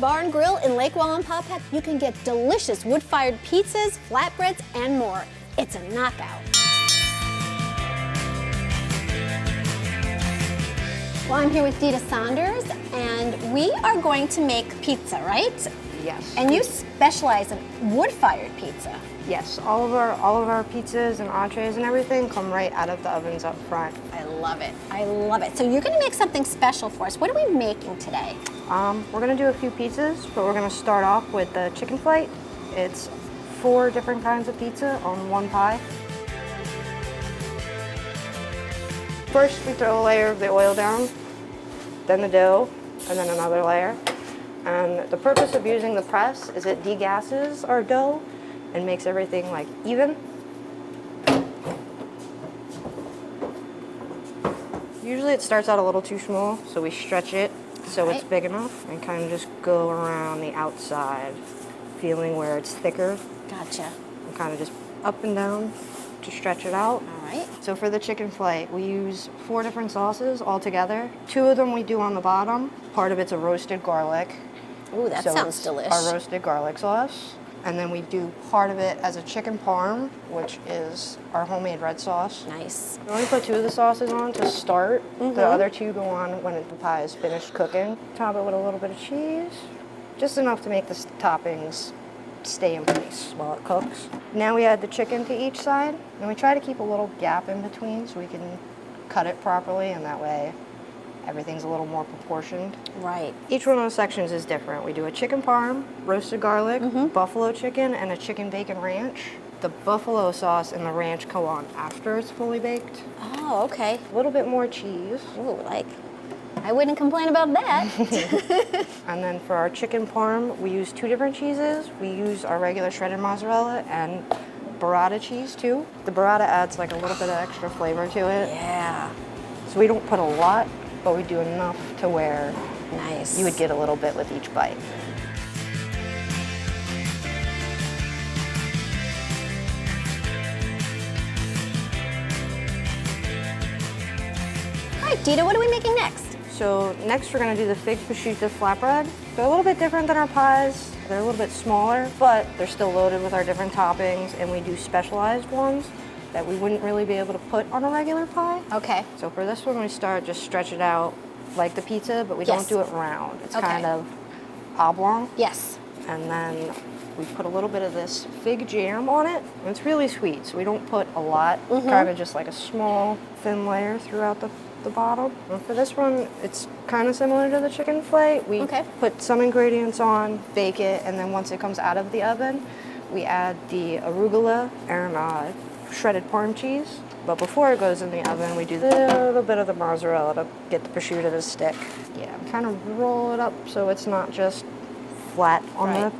Ringside Bar and Grill in Lake Wallenpaupack, you can get delicious wood-fired pizzas, flatbreads, and more. It's a knockout. Well, I'm here with Dita Saunders, and we are going to make pizza, right? Yes. And you specialize in wood-fired pizza. Yes, all of our pizzas and entrees and everything come right out of the ovens up front. I love it. I love it. So you're going to make something special for us. What are we making today? We're going to do a few pizzas, but we're going to start off with the chicken flight. It's 4 different kinds of pizza on one pie. First, we throw a layer of the oil down, then the dough, and then another layer. And the purpose of using the press is it degasses our dough and makes everything like even. Usually it starts out a little too small, so we stretch it so it's big enough and kind of just go around the outside, feeling where it's thicker. Gotcha. And kind of just up and down to stretch it out. All right. So for the chicken flight, we use 4 different sauces all together. 2 of them we do on the bottom. Part of it's a roasted garlic. Ooh, that sounds delicious. Our roasted garlic sauce. And then we do part of it as a chicken parm, which is our homemade red sauce. Nice. We only put 2 of the sauces on to start. The other 2 go on when the pie is finished cooking. Top it with a little bit of cheese, just enough to make the toppings stay in place while it cooks. Now we add the chicken to each side, and we try to keep a little gap in between so we can cut it properly, and that way everything's a little more proportioned. Right. Each one of those sections is different. We do a chicken parm, roasted garlic, buffalo chicken, and a chicken bacon ranch. The buffalo sauce and the ranch go on after it's fully baked. Oh, okay. A little bit more cheese. Ooh, I wouldn't complain about that. And then for our chicken parm, we use 2 different cheeses. We use our regular shredded mozzarella and burrata cheese too. The burrata adds like a little bit of extra flavor to it. Yeah. So we don't put a lot, but we do enough to where Nice. you would get a little bit with each bite. All right, Dita, what are we making next? So next we're going to do the fig prosciutto flatbread. They're a little bit different than our pies. They're a little bit smaller, but they're still loaded with our different toppings, and we do specialized ones that we wouldn't really be able to put on a regular pie. Okay. So for this one, we just stretch it out like the pizza, but we don't do it round. It's kind of oblong. Yes. And then we put a little bit of this fig jam on it. And it's really sweet, so we don't put a lot. Kind of just like a small, thin layer throughout the bottom. And for this one, it's kind of similar to the chicken flight. We put some ingredients on, bake it, and then once it comes out of the oven, we add the arugula and shredded parm cheese. But before it goes in the oven, we do a little bit of the mozzarella to get the prosciutto to stick. Yeah, kind of roll it up so it's not just flat on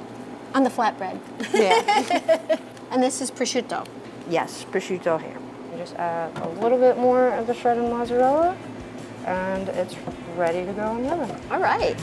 on the flatbread. Yeah. And this is prosciutto. Yes, prosciutto ham. You just add a little bit more of the shredded mozzarella, and it's ready to go in the oven. All right.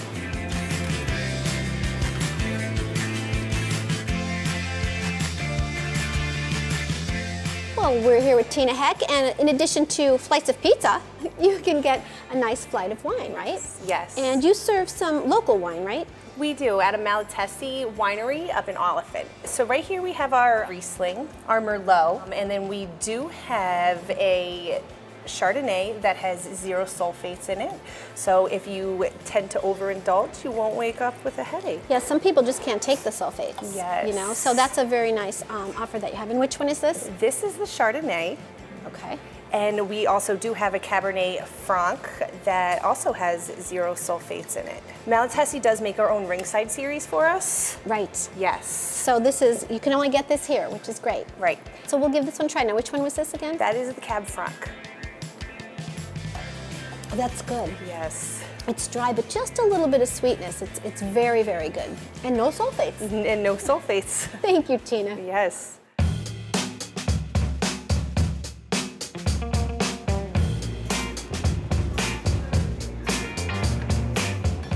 Well, we're here with Tina Heck, and in addition to flights of pizza, you can get a nice flight of wine, right? Yes. And you serve some local wine, right? We do, at a Malatesti winery up in Oliphant. So right here we have our Riesling, our Merlot, and then we do have a Chardonnay that has 0 sulfates in it. So if you tend to overindulge, you won't wake up with a headache. Yeah, some people just can't take the sulfates. Yes. You know, so that's a very nice offer that you have. And which one is this? This is the Chardonnay. Okay. And we also do have a Cabernet Franc that also has 0 sulfates in it. Malatesti does make our own Ringside series for us. Right. Yes. So this is, you can only get this here, which is great. Right. So we'll give this one a try. Now, which one was this again? That is the Cab Franc. Oh, that's good. Yes. It's dry, but just a little bit of sweetness. It's very, very good. And no sulfates. And no sulfates. Thank you, Tina. Yes.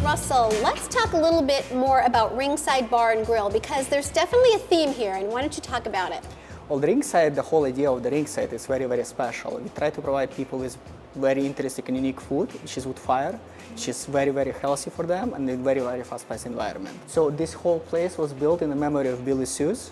Russell, let's talk a little bit more about Ringside Bar and Grill, because there's definitely a theme here, and why don't you talk about it? Well, the Ringside, the whole idea of the Ringside is very, very special. We try to provide people with very interesting and unique food, which is wood fire, which is very, very healthy for them and a very, very fast-paced environment. So this whole place was built in the memory of Billy Sues.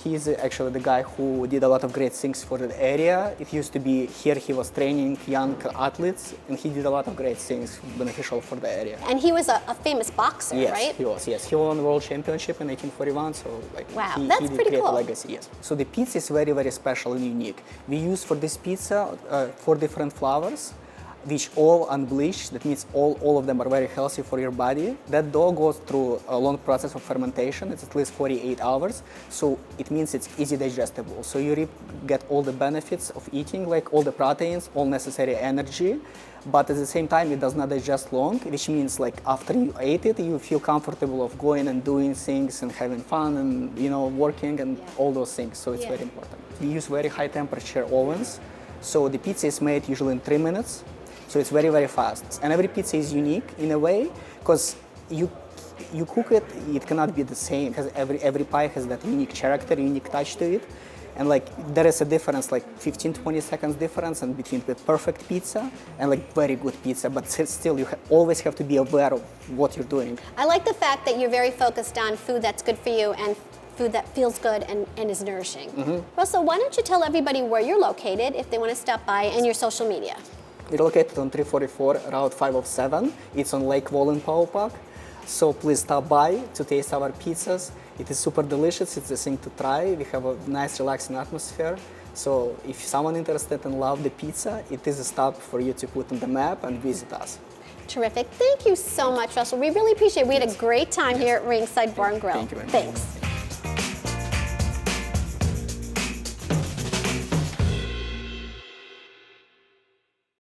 He's actually the guy who did a lot of great things for the area. It used to be here he was training young athletes, and he did a lot of great things beneficial for the area. And he was a famous boxer, Yes, right? he was. Yes, he won the world championship in 1841. So like, Wow, he that's did pretty create cool. a legacy. Yes. So the pizza is very, very special and unique. We use for this pizza 4 different flours, which all unbleached. That means all of them are very healthy for your body. That dough goes through a long process of fermentation. It's at least 48 hours. So it means it's easy digestible. So you get all the benefits of eating, like all the proteins, all necessary energy. But at the same time, it does not digest long, which means like after you ate it, you feel comfortable of going and doing things and having fun and working and all those things. So it's very important. We use very high temperature ovens. So the pizza is made usually in 3 minutes. So it's very, very fast. And every pizza is unique in a way, because you cook it, it cannot be the same, because every pie has that unique character, unique touch to it. And like there is a difference, like 15-20 seconds difference in between the perfect pizza and like very good pizza, but still you always have to be aware of what you're doing. I like the fact that you're very focused on food that's good for you and food that feels good and is nourishing. Russell, why don't you tell everybody where you're located if they want to stop by and your social media? We're located on 344 Route 507. It's on Lake Wallen Power Park. So please stop by to taste our pizzas. It is super delicious. It's a thing to try. We have a nice, relaxing atmosphere. So if someone interested and love the pizza, it is a stop for you to put on the map and visit us. Terrific. Thank you so much, Russell. We really appreciate it. We had a great time here at Ringside Bar Grill. Thank you very much. Thanks.